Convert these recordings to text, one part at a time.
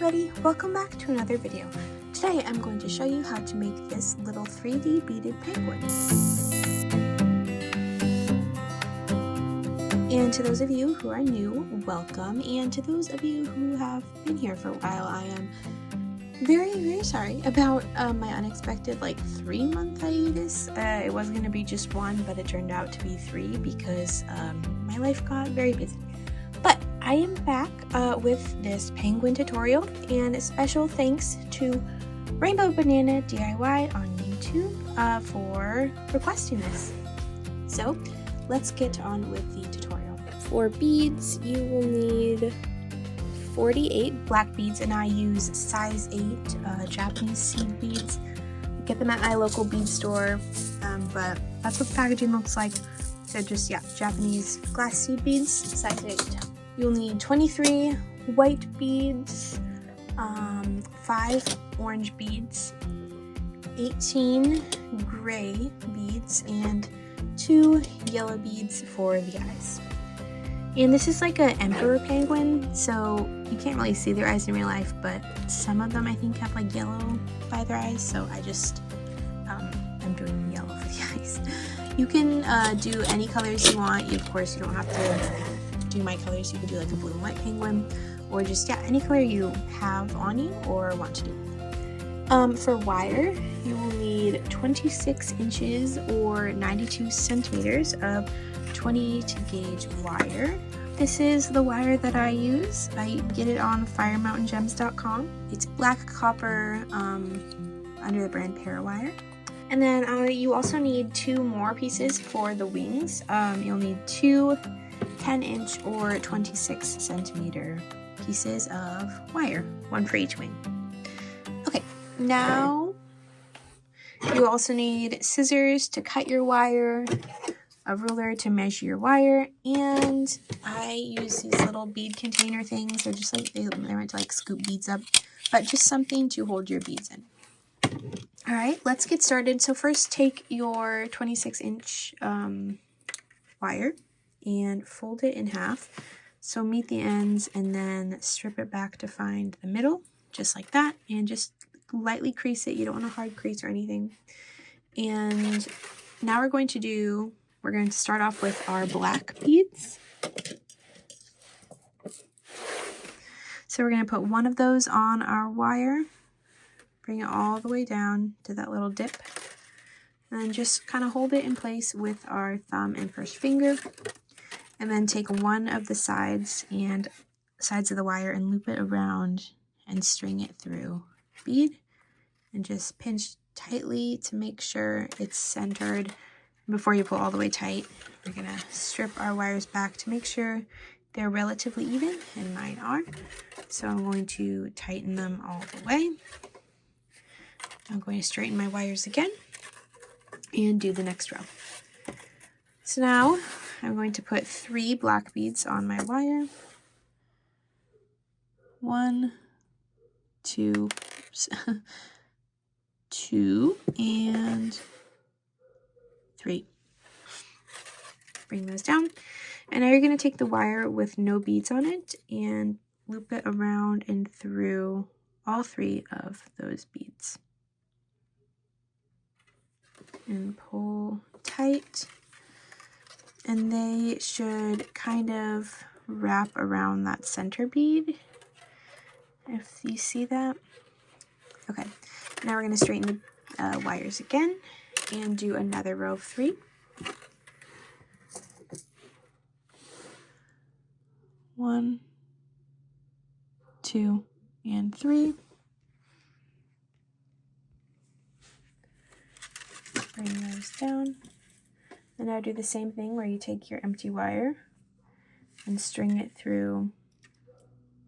everybody, welcome back to another video. Today I'm going to show you how to make this little 3D beaded penguin. And to those of you who are new, welcome, and to those of you who have been here for a while, I am very sorry about my unexpected 3-month hiatus. It was going to be just one, but it turned out to be 3 because my life got very busy. But I am back with this penguin tutorial, and a special thanks to Rainbow Banana DIY on YouTube for requesting this. So let's get on with the tutorial. For beads, you will need 48 black beads, and I use size 8 Japanese seed beads. Get them at my local bead store, but that's what the packaging looks like. So just, Japanese glass seed beads, size 8. You'll need 23 white beads, 5 orange beads, 18 gray beads, and 2 yellow beads for the eyes. And this is like an emperor penguin, so you can't really see their eyes in real life, but some of them I think have yellow by their eyes, so I just I'm doing yellow for the eyes. You can do any colors you want. Of course, you don't have to do my colors. You could do a blue and white penguin, or just any color you have on you or want to do. For wire, you will need 26 inches or 92 centimeters of 28 gauge wire. This is the wire that I use. I get it on firemountaingems.com. It's black copper under the brand Parawire. And then you also need 2 more pieces for the wings. You'll need 2 10-inch or 26 centimeter pieces of wire, 1 for each wing. Okay, now you also need scissors to cut your wire, a ruler to measure your wire, and I use these little bead container things. They're just they're meant to scoop beads up, but just something to hold your beads in. All right, let's get started. So first, take your 26-inch wire and fold it in half. So meet the ends and then strip it back to find the middle, just like that, and just lightly crease it. You don't want a hard crease or anything. And now we're going to start off with our black beads. So we're going to put one of those on our wire, bring it all the way down to that little dip, and then just kind of hold it in place with our thumb and first finger. And then take one of the sides of the wire and loop it around and string it through bead, and just pinch tightly to make sure it's centered. Before you pull all the way tight, we're gonna strip our wires back to make sure they're relatively even, and mine are. So I'm going to tighten them all the way. I'm going to straighten my wires again and do the next row. So now I'm going to put 3 black beads on my wire. 1, 2, 2, and 3. Bring those down. And now you're going to take the wire with no beads on it and loop it around and through all 3 of those beads. And pull tight. And they should kind of wrap around that center bead, if you see that. Okay, now we're going to straighten the wires again and do another row of 3. 1, 2, and 3. Bring those down. And now do the same thing where you take your empty wire and string it through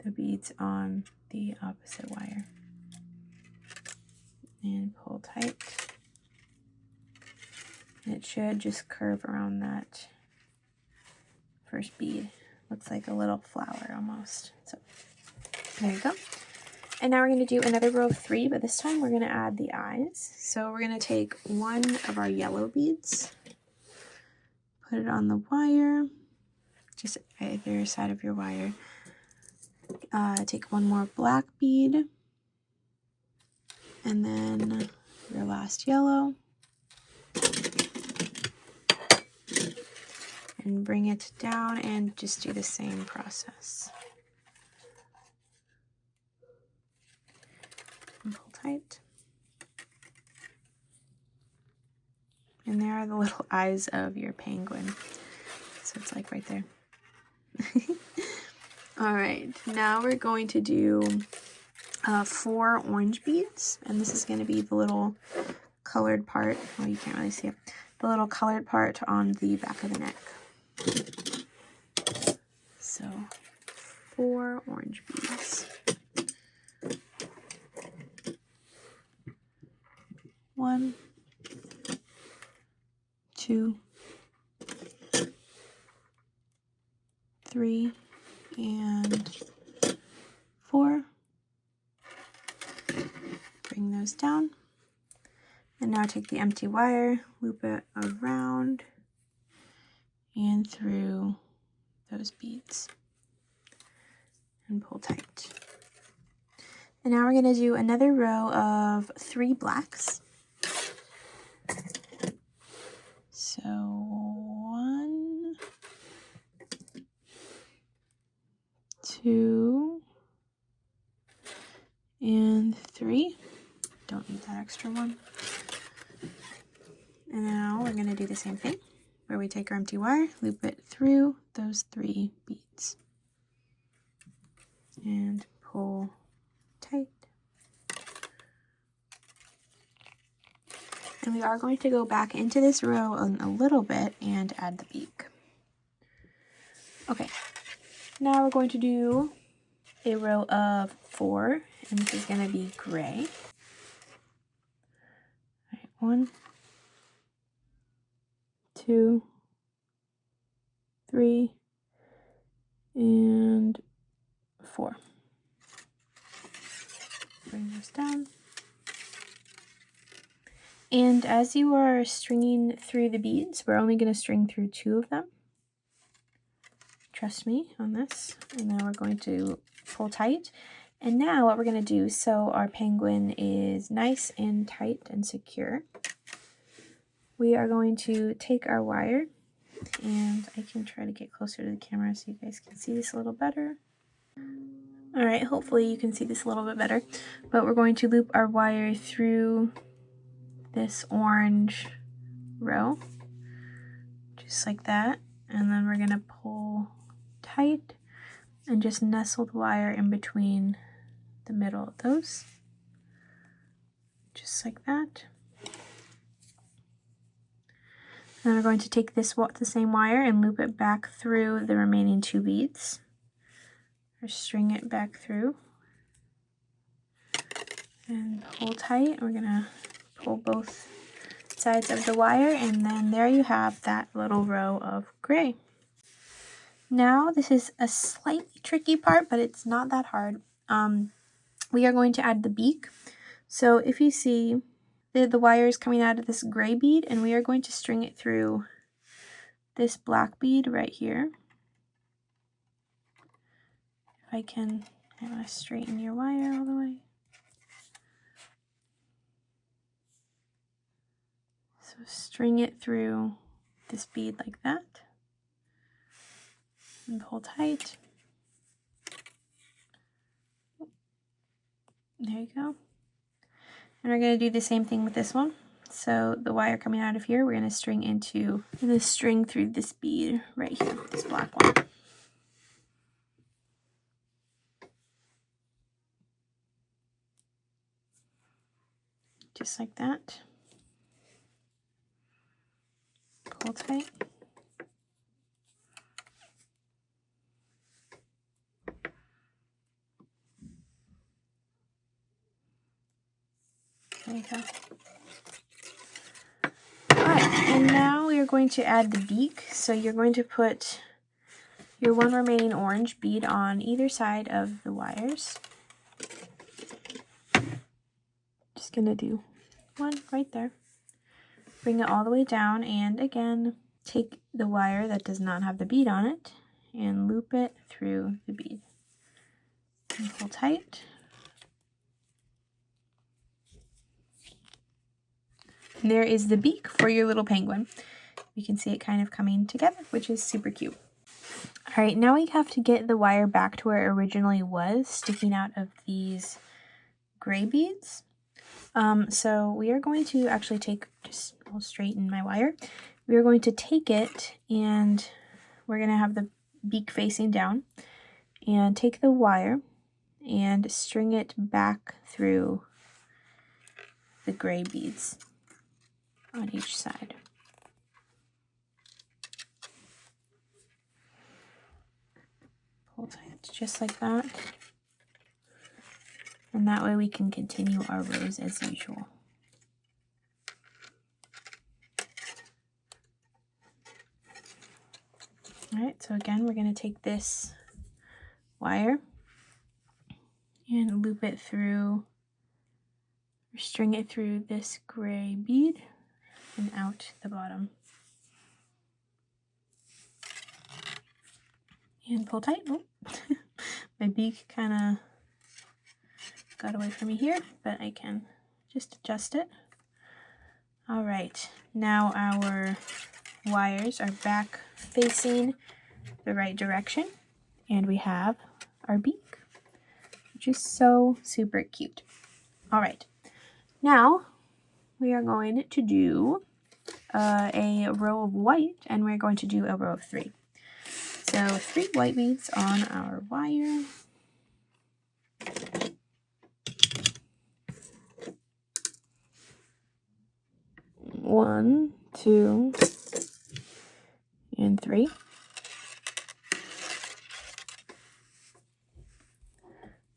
the beads on the opposite wire. And pull tight. And it should just curve around that first bead. Looks like a little flower almost. So there you go. And now we're going to do another row of 3, but this time we're going to add the eyes. So we're going to take one of our yellow beads, put it on the wire, just either side of your wire, Take one more black bead, and then your last yellow, and bring it down and just do the same process. And pull tight. And there are the little eyes of your penguin. So it's like right there. All right, now we're going to do 4 orange beads, and this is going to be the little colored part. Well, you can't really see it. The little colored part on the back of the neck. So 4 orange beads. 1, 2, 3, and 4. Bring those down. And now take the empty wire, loop it around and through those beads and pull tight. And now we're going to do another row of 3 blacks. So 1, 2, and 3. Don't need that extra one. And now we're going to do the same thing where we take our empty wire, loop it through those 3 beads and pull tight. And we are going to go back into this row a little bit and add the beak. Okay, now we're going to do a row of 4, and this is going to be gray. All right, 1, 2, 3, and 4. Bring this down. And as you are stringing through the beads, we're only going to string through 2 of them. Trust me on this. And now we're going to pull tight. And now what we're going to do, so our penguin is nice and tight and secure, we are going to take our wire, and I can try to get closer to the camera so you guys can see this a little better. All right, hopefully you can see this a little bit better. But we're going to loop our wire through this orange row, just like that. And then we're going to pull tight and just nestle the wire in between the middle of those, just like that. Then we're going to take the same wire and loop it back through the remaining 2 beads, or string it back through, and pull tight. We're gonna pull both sides of the wire, and then there you have that little row of gray. Now this is a slightly tricky part, but it's not that hard. We are going to add the beak. So if you see, the wire is coming out of this gray bead, and we are going to string it through this black bead right here. If I can, I want to straighten your wire all the way. So string it through this bead like that, and pull tight. There you go. And we're going to do the same thing with this one. So the wire coming out of here, we're going to string through this bead right here, this black one. Just like that. Pull tight. There you go. Alright, and now we are going to add the beak. So you're going to put your one remaining orange bead on either side of the wires. Just gonna do one right there. Bring it all the way down, and again, take the wire that does not have the bead on it and loop it through the bead. and pull tight. And there is the beak for your little penguin. You can see it kind of coming together, which is super cute. All right, now we have to get the wire back to where it originally was, sticking out of these gray beads. So we are going to actually I'll straighten my wire. We are going to take it and we're going to have the beak facing down and take the wire and string it back through the gray beads on each side. Pull tight, just like that. And that way we can continue our rows as usual. All right, so again, we're going to take this wire and loop it through, or string it through this gray bead and out the bottom. And pull tight. Oh. My beak kind of got away from me here, but I can just adjust it. All right, now our wires are back facing the right direction, and we have our beak, which is so super cute. All right, now we are going to do a row of white, and we're going to do a row of 3. So 3 white beads on our wire. One, 2, and 3.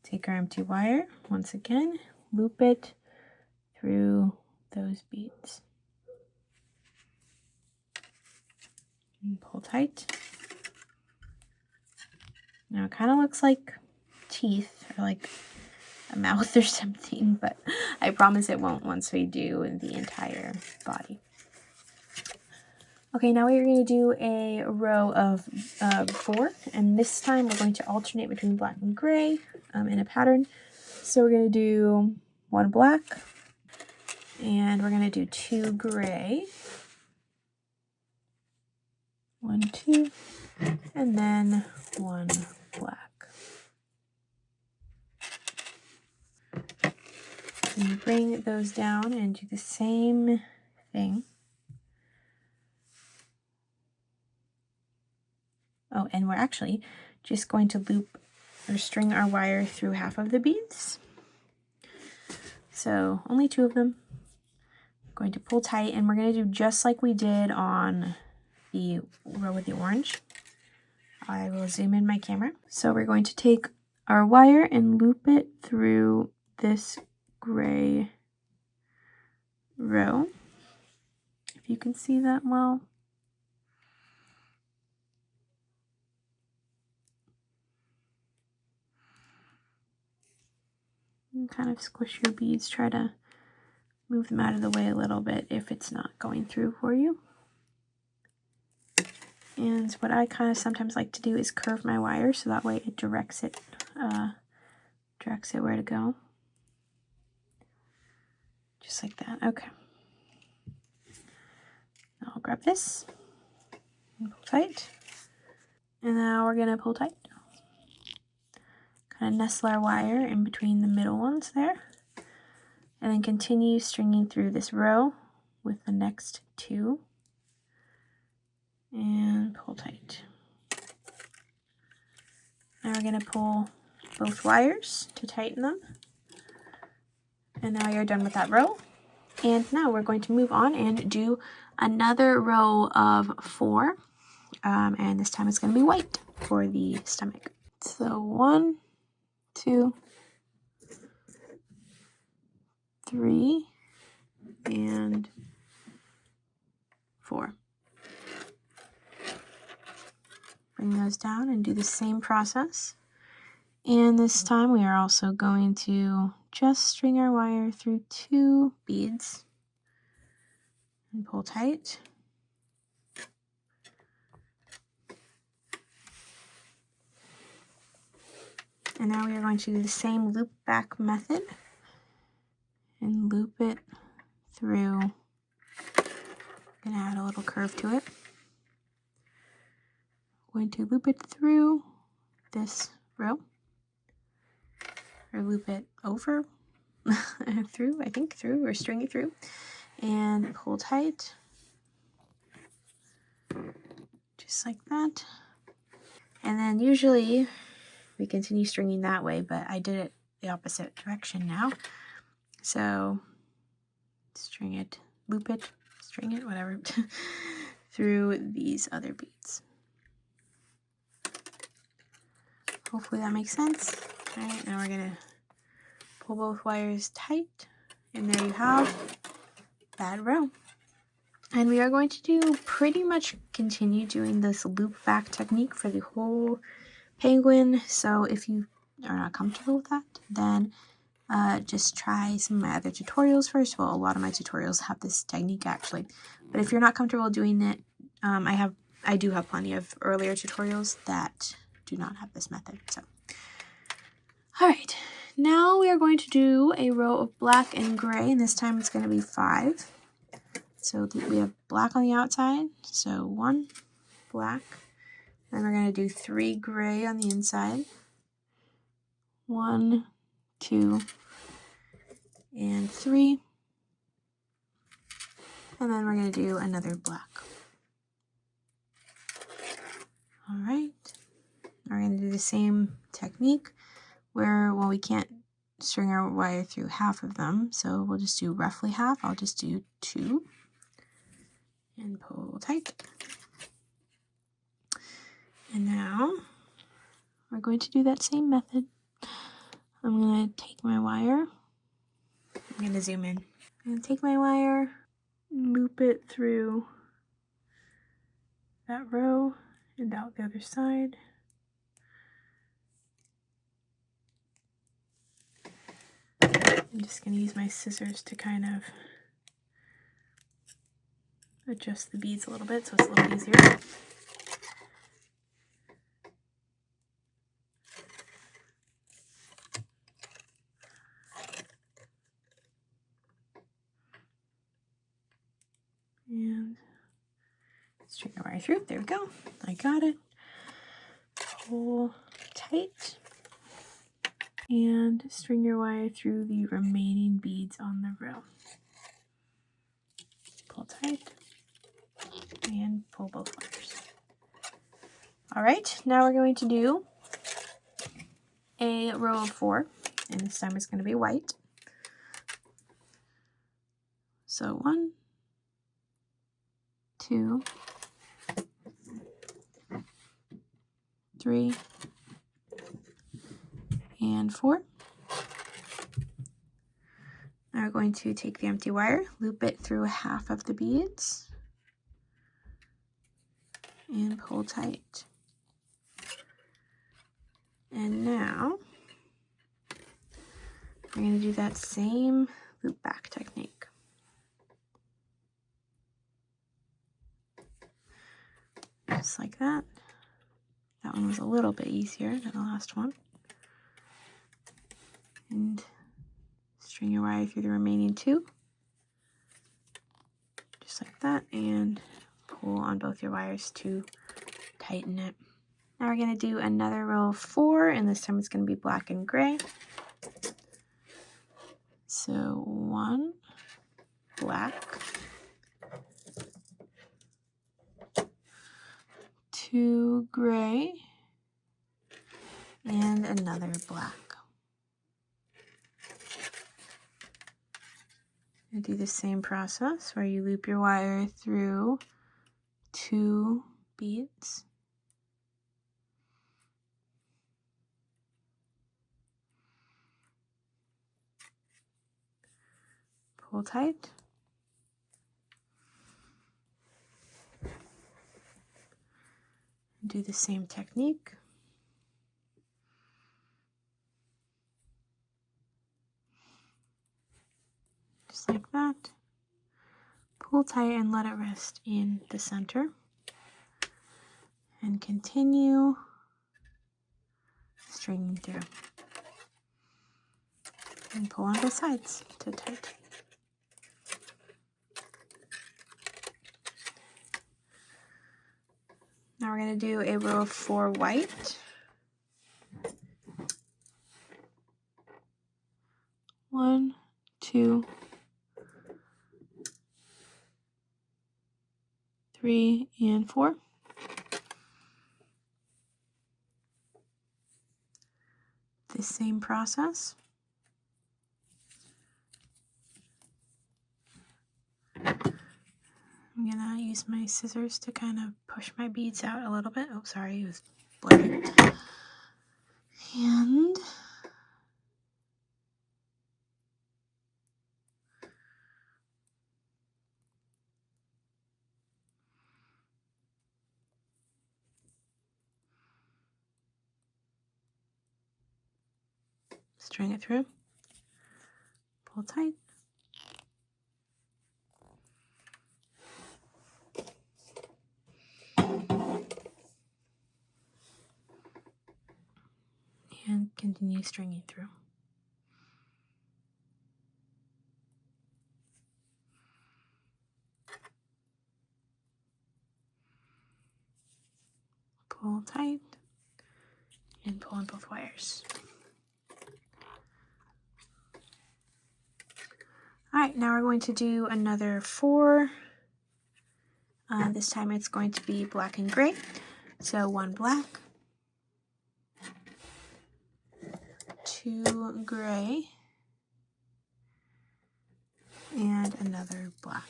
Take our empty wire, once again, loop it through those beads. And pull tight. Now it kind of looks like teeth, or like a mouth or something, but I promise it won't once we do the entire body. Okay, now we're going to do a row of 4, and this time we're going to alternate between black and gray in a pattern. So we're going to do 1 black, and we're going to do 2 gray, 1, 2, and then 1 black. And you bring those down and do the same thing. Oh, and we're actually just going to loop or string our wire through half of the beads. So only 2 of them. I'm going to pull tight, and we're going to do just like we did on the row with the orange. I will zoom in my camera. So we're going to take our wire and loop it through this gray row, if you can see that well. And kind of squish your beads, try to move them out of the way a little bit if it's not going through for you. And what I kind of sometimes like to do is curve my wire so that way it directs it where to go. Just like that. Okay. Now I'll grab this and pull tight. And now we're going to pull tight. Kind of nestle our wire in between the middle ones there. And then continue stringing through this row with the next 2. And pull tight. Now we're going to pull both wires to tighten them. And now you're done with that row. And now we're going to move on and do another row of 4. And this time it's going to be white for the stomach. So 1, 2, 3, and 4. Bring those down and do the same process. And this time we are also going to just string our wire through 2 beads and pull tight. And now we are going to do the same loop back method and loop it through. I'm going to add a little curve to it. I'm going to loop it through this row, or loop it over, through, I think, through, or string it through, and pull tight, just like that. And then usually we continue stringing that way, but I did it the opposite direction now. So string it, loop it, string it, whatever, through these other beads. Hopefully that makes sense. All right, now we're gonna pull both wires tight, and there you have that row. And we are going to do pretty much continue doing this loop back technique for the whole penguin. So if you are not comfortable with that, then just try some of my other tutorials first. Well, a lot of my tutorials have this technique actually, but if you're not comfortable doing it, I do have plenty of earlier tutorials that do not have this method. So, all right, now we are going to do a row of black and gray, and this time it's going to be 5. So we have black on the outside, so 1 black, then we're going to do 3 gray on the inside, 1, 2, and 3, and then we're going to do another black. All right, we're going to do the same technique where, well, we can't string our wire through half of them, so we'll just do roughly half. I'll just do 2 and pull tight. And now we're going to do that same method. I'm going to take my wire. I'm going to zoom in. I'm going to take my wire, loop it through that row and out the other side. I'm just going to use my scissors to kind of adjust the beads a little bit so it's a little easier. And string our wire through. There we go. I got it. Pull tight. And string your wire through the remaining beads on the row. Pull tight. And pull both wires. All right, now we're going to do a row of 4. And this time it's going to be white. So 1, 2, 3, and 4. Now we're going to take the empty wire, loop it through half of the beads, and pull tight. And now we're going to do that same loop back technique. Just like that. That one was a little bit easier than the last one. And string your wire through the remaining 2. Just like that, and pull on both your wires to tighten it. Now we're going to do another row of 4, and this time it's going to be black and gray. So 1 black, 2 gray, and another black. You do the same process where you loop your wire through 2 beads. Pull tight. Do the same technique. Just like that. Pull tight and let it rest in the center. And continue stringing through. And pull on both sides to tight. Now we're going to do a row of 4 white. 1, 2, 3, and 4. The same process. I'm gonna use my scissors to kind of push my beads out a little bit. Oh, sorry, it was blurry. And string it through, pull tight. And continue stringing through. Pull tight and pull on both wires. Alright, now we're going to do another 4. This time it's going to be black and gray. So 1 black, 2 gray, and another black.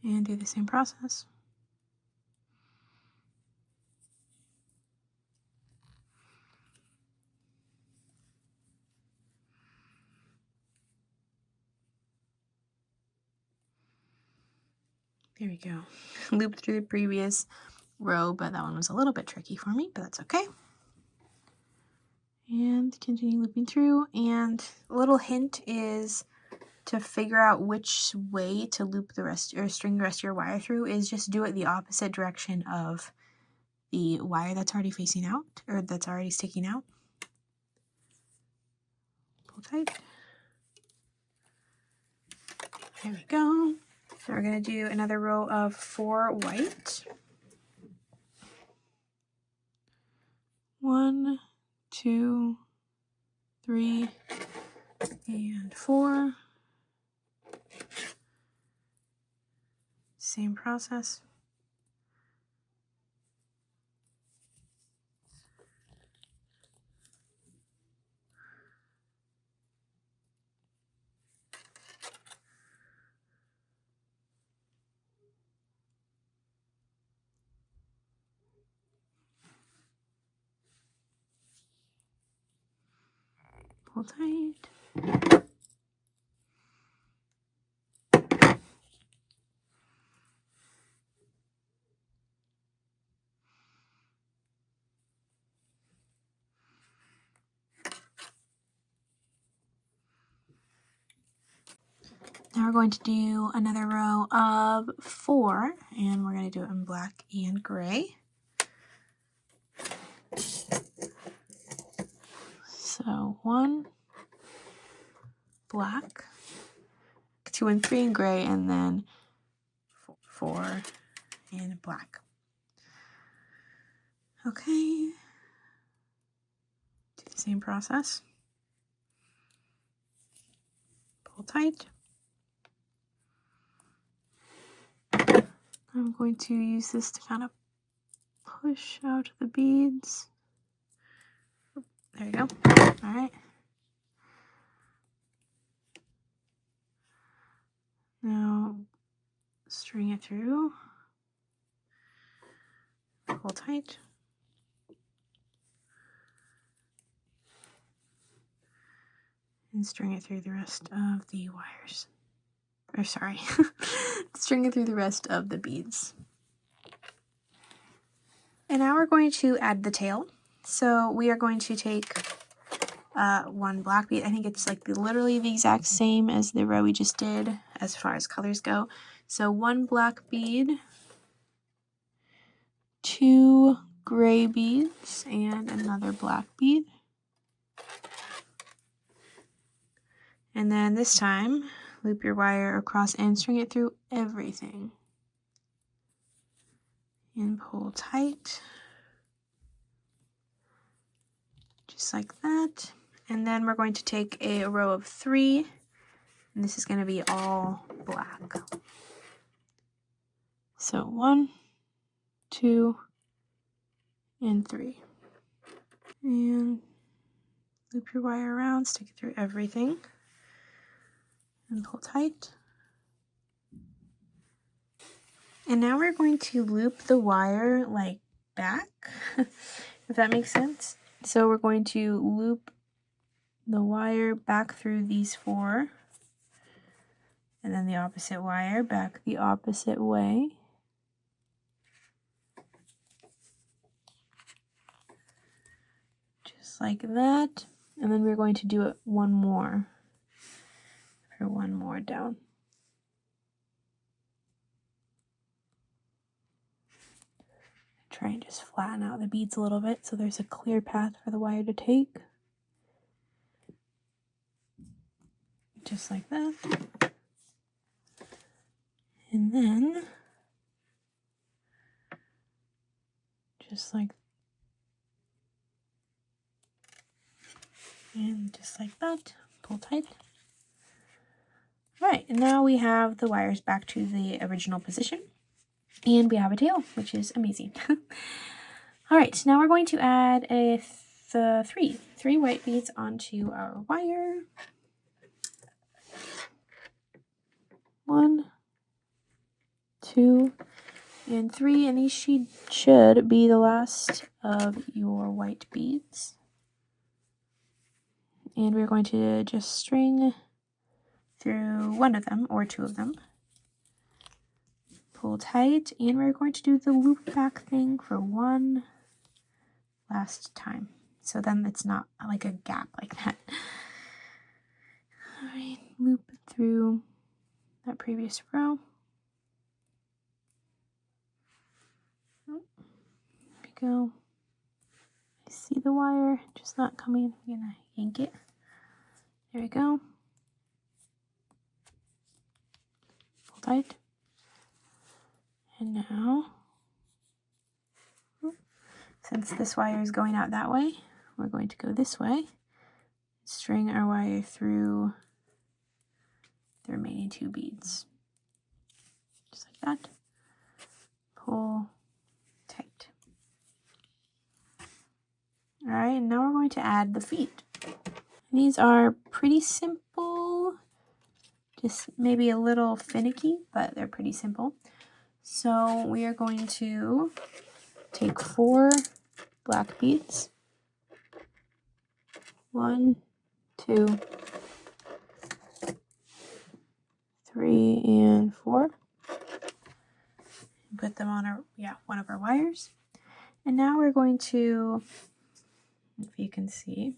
And do the same process. There we go. Loop through the previous row, but that one was a little bit tricky for me, but that's okay. And continue looping through. And a little hint is to figure out which way to loop the rest or string the rest of your wire through is just do it the opposite direction of the wire that's already facing out or that's already sticking out. Pull tight. There we go. So we're going to do another row of 4 white. 1, 2, 3, and 4. Same process. Pull tight. Now we're going to do another row of 4, and we're going to do it in black and gray. So 1 black, 2 and 3 in gray, and then 4 in black. Okay, do the same process. Pull tight. I'm going to use this to kind of push out the beads. There you go. All right. Now string it through. Pull tight. And string it through the rest of the wires. Or sorry, string it through the rest of the beads. And now we're going to add the tail. So we are going to take 1 black bead. I think it's like literally the exact same as the row we just did as far as colors go. So 1 black bead 2 gray beads and another black bead. And then this time, loop your wire across and string it through everything. And pull tight. Just like that. And then we're going to take a row of 3, and this is going to be all black. So 1, 2, and 3. And loop your wire around, stick it through everything, and pull tight. And now we're going to loop the wire like back, if that makes sense. So we're going to loop the wire back through these 4, and then the opposite wire back the opposite way. Just like that. And then we're going to do it one more down. Try and just flatten out the beads a little bit so there's a clear path for the wire to take. Just like that. And then just like that, pull tight. All right, and now we have the wires back to the original position, and we have a tail, which is amazing. All right, now we're going to add three white beads onto our wire. 1, 2, and 3, and these should be the last of your white beads. And we're going to just string through one of them or 2 of them. Pull tight, and we're going to do the loop back thing for one last time. So then it's not like a gap like that. All right, loop it through that previous row. There we go. I see the wire just not coming. I'm gonna yank it. There we go. Pull tight. And now, since this wire is going out that way, we're going to go this way. String our wire through the remaining 2 beads. Just like that. Pull tight. All right, and now we're going to add the feet. These are pretty simple, just maybe a little finicky, but they're pretty simple. So we are going to take 4 black beads. 1, 2, 3, and 4. Put them on one of our wires. And now we're going to, if you can see,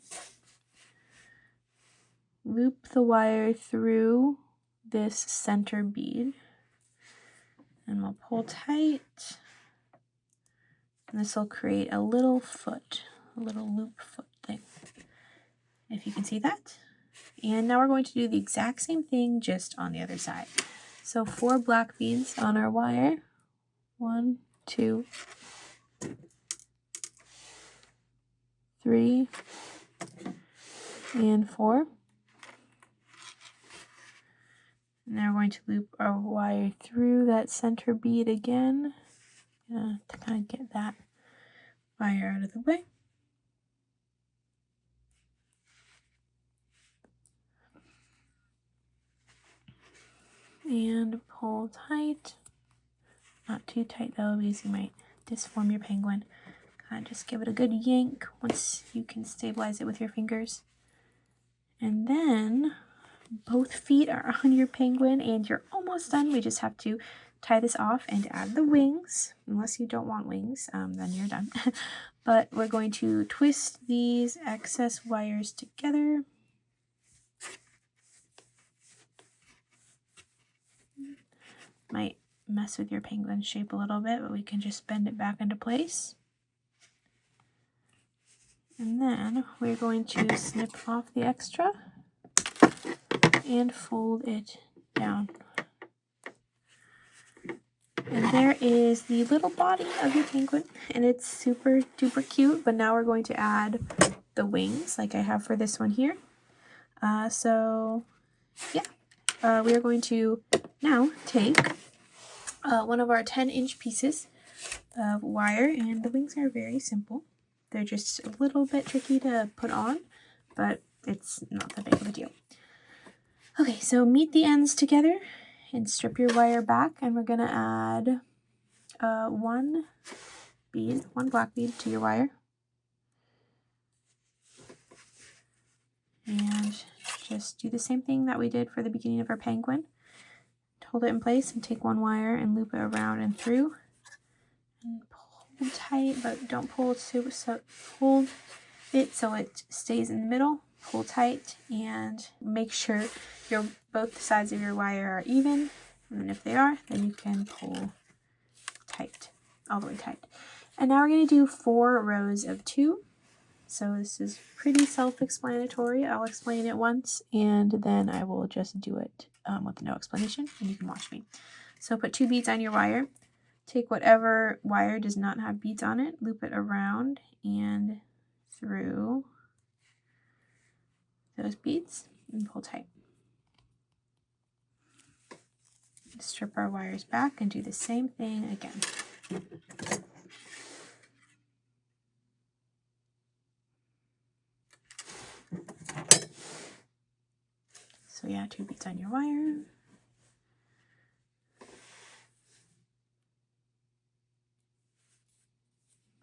loop the wire through this center bead. And we'll pull tight. And this will create a little foot, a little loop foot thing. If you can see that. And now we're going to do the exact same thing, just on the other side. So 4 black beads on our wire. 1, 2, 3, and 4. And now we're going to loop our wire through that center bead again, to kind of get that wire out of the way. And pull tight. Not too tight though, because you might disform your penguin. Kind of just give it a good yank once you can stabilize it with your fingers. And then both feet are on your penguin and you're almost done. We just have to tie this off and add the wings. Unless you don't want wings, then you're done. But we're going to twist these excess wires together. Might mess with your penguin shape a little bit, but we can just bend it back into place. And then we're going to snip off the extra and fold it down. And there is the little body of your penguin, and it's super duper cute, but now we're going to add the wings like I have for this one here. We are going to now take one of our 10-inch pieces of wire, and the wings are very simple. They're just a little bit tricky to put on, but it's not that big of a deal. Okay, so meet the ends together and strip your wire back, and we're going to add one black bead to your wire. And just do the same thing that we did for the beginning of our penguin. Hold it in place and take one wire and loop it around and through. And pull tight, but don't pull hold it so it stays in the middle. Pull tight and make sure both sides of your wire are even. And if they are, then you can pull tight, all the way tight. And now we're going to do 4 rows of 2. So this is pretty self-explanatory. I'll explain it once, and then I will just do it with no explanation, and you can watch me. So put 2 beads on your wire. Take whatever wire does not have beads on it, loop it around and through those beads, and pull tight. Strip our wires back and do the same thing again. So yeah, 2 beads on your wire.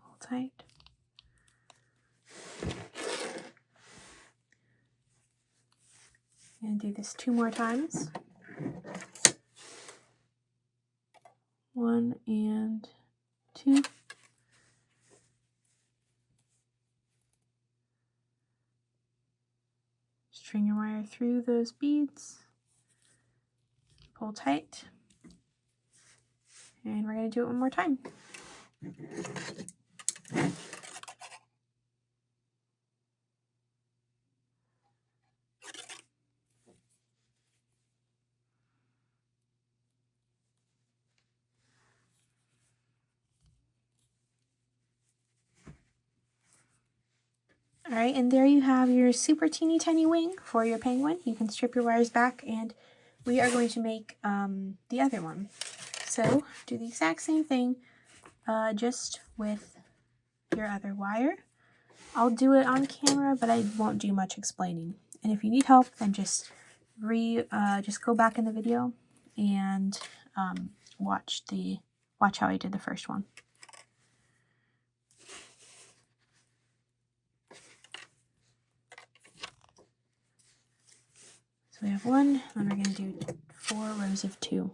Pull tight. And do this 2 more times. 1 and 2. String your wire through those beads. Pull tight. And we're going to do it one more time. Alright, and there you have your super teeny tiny wing for your penguin. You can strip your wires back, and we are going to make the other one. So do the exact same thing, just with your other wire. I'll do it on camera, but I won't do much explaining. And if you need help, then just go back in the video and watch how I did the first one. So we have 1, then we're going to do 4 rows of 2.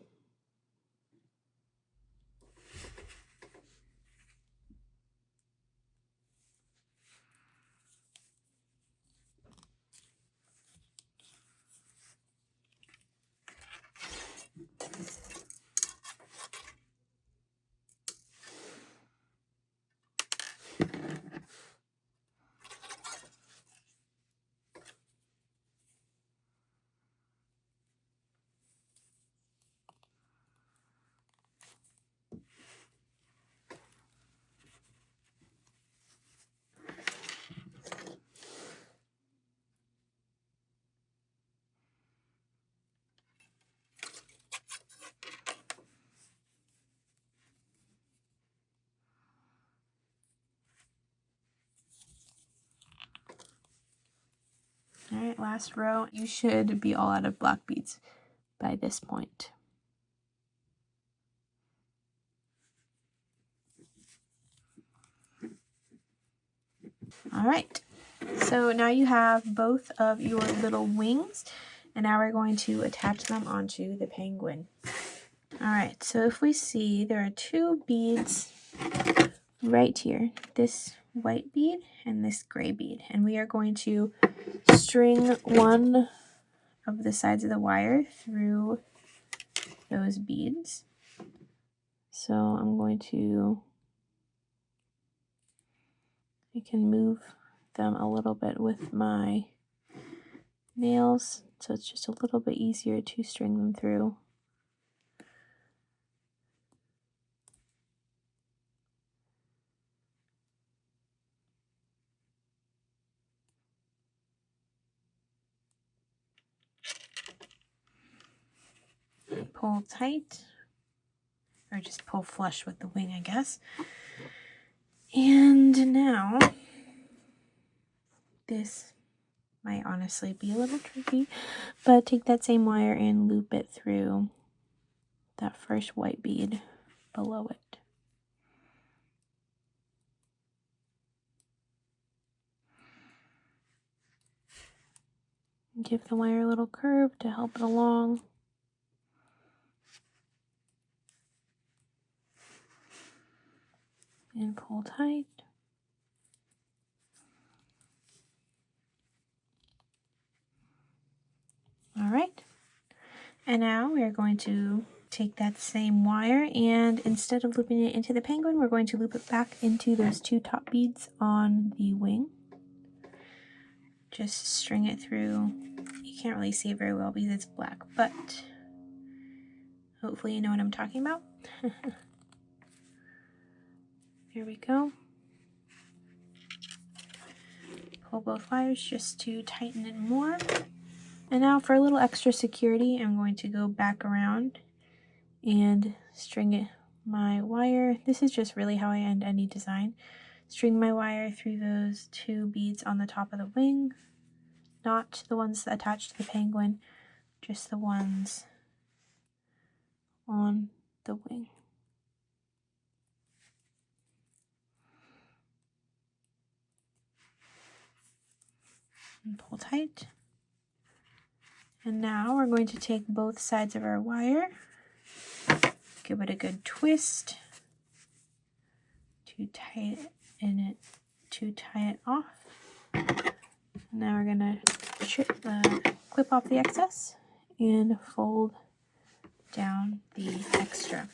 Alright, last row. You should be all out of black beads by this point. Alright, so now you have both of your little wings, and now we're going to attach them onto the penguin. Alright, so if we see, there are 2 beads right here, this white bead and this gray bead, and we are going to string one of the sides of the wire through those beads, So I'm going to, I can move them a little bit with my nails, so it's just a little bit easier to string them through. Pull tight, or just pull flush with the wing, I guess. And now, this might honestly be a little tricky, but take that same wire and loop it through that first white bead below it. Give the wire a little curve to help it along. And pull tight. All right. And now we are going to take that same wire, and instead of looping it into the penguin, we're going to loop it back into those 2 top beads on the wing. Just string it through. You can't really see it very well because it's black, but hopefully you know what I'm talking about. There we go. Pull both wires just to tighten it more. And now for a little extra security, I'm going to go back around and string my wire. This is just really how I end any design. String my wire through those 2 beads on the top of the wing, not the ones attached to the penguin, just the ones on the wing. And pull tight. And now we're going to take both sides of our wire, give it a good twist to tie it off. Now we're going to clip off the excess and fold down the extra,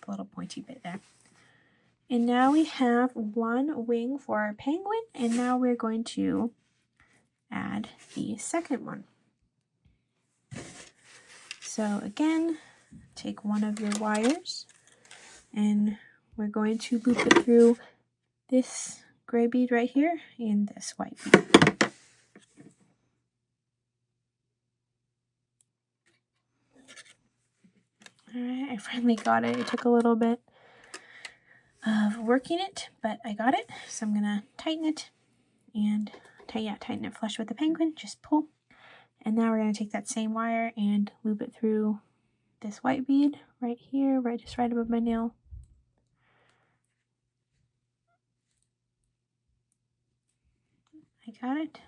the little pointy bit there. And now we have 1 wing for our penguin, and now we're going to add the second one. So again, take one of your wires, and we're going to loop it through this gray bead right here and this white bead. Alright, I finally got it. It took a little bit of working it, but I got it. So I'm going to tighten it and tighten it flush with the penguin. Just pull. And now we're going to take that same wire and loop it through this white bead right here, just right above my nail. I got it.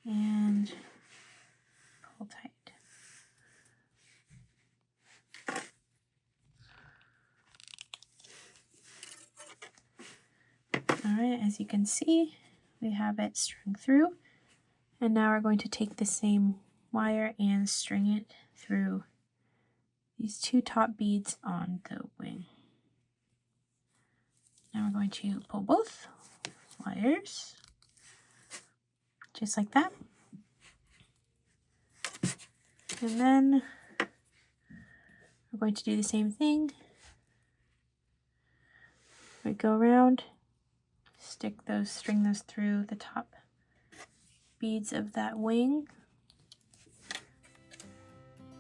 And pull tight. Alright, as you can see, we have it strung through. And now we're going to take the same wire and string it through these 2 top beads on the wing. Now we're going to pull both wires, just like that. And then we're going to do the same thing. We go around, string those through the top beads of that wing.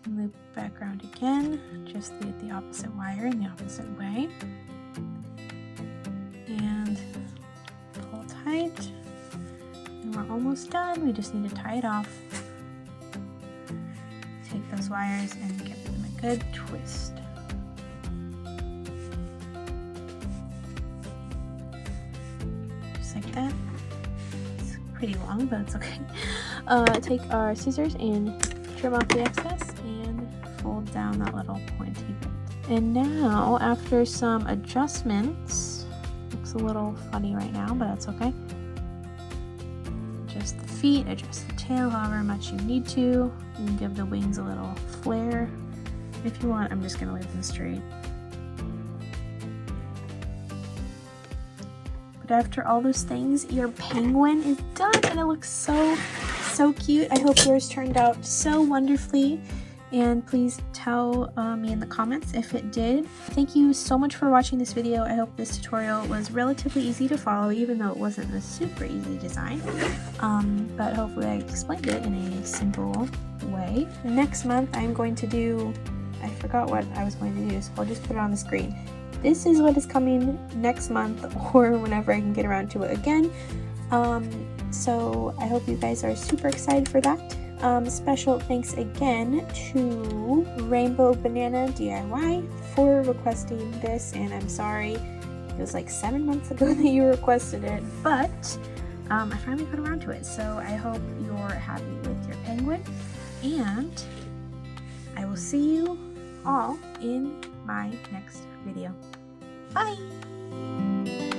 Loop back around again, just the opposite wire in the opposite way. And pull tight. And we're almost done. We just need to tie it off. Take those wires and give them a good twist. Just like that. It's pretty long, but it's okay. Take our scissors and trim off the excess and fold down that little pointy bit. And now, after some adjustments, looks a little funny right now, but that's okay. Adjust the feet, adjust the tail however much you need to. You can give the wings a little flare. If you want, I'm just going to leave them straight. But after all those things, your penguin is done and it looks so cute. I hope yours turned out so wonderfully, and please tell me in the comments if it did. Thank you so much for watching this video. I hope this tutorial was relatively easy to follow, even though it wasn't a super easy design. But hopefully I explained it in a simple way. Next month I'm going to do, I forgot what I was going to do, so I'll just put it on the screen. This is what is coming next month, or whenever I can get around to it again. So I hope you guys are super excited for that. Special thanks again to Rainbow Banana DIY for requesting this, and I'm sorry it was like 7 months ago that you requested it, but I finally got around to it. So I hope you're happy with your penguin, and I will see you all in my next video. Bye!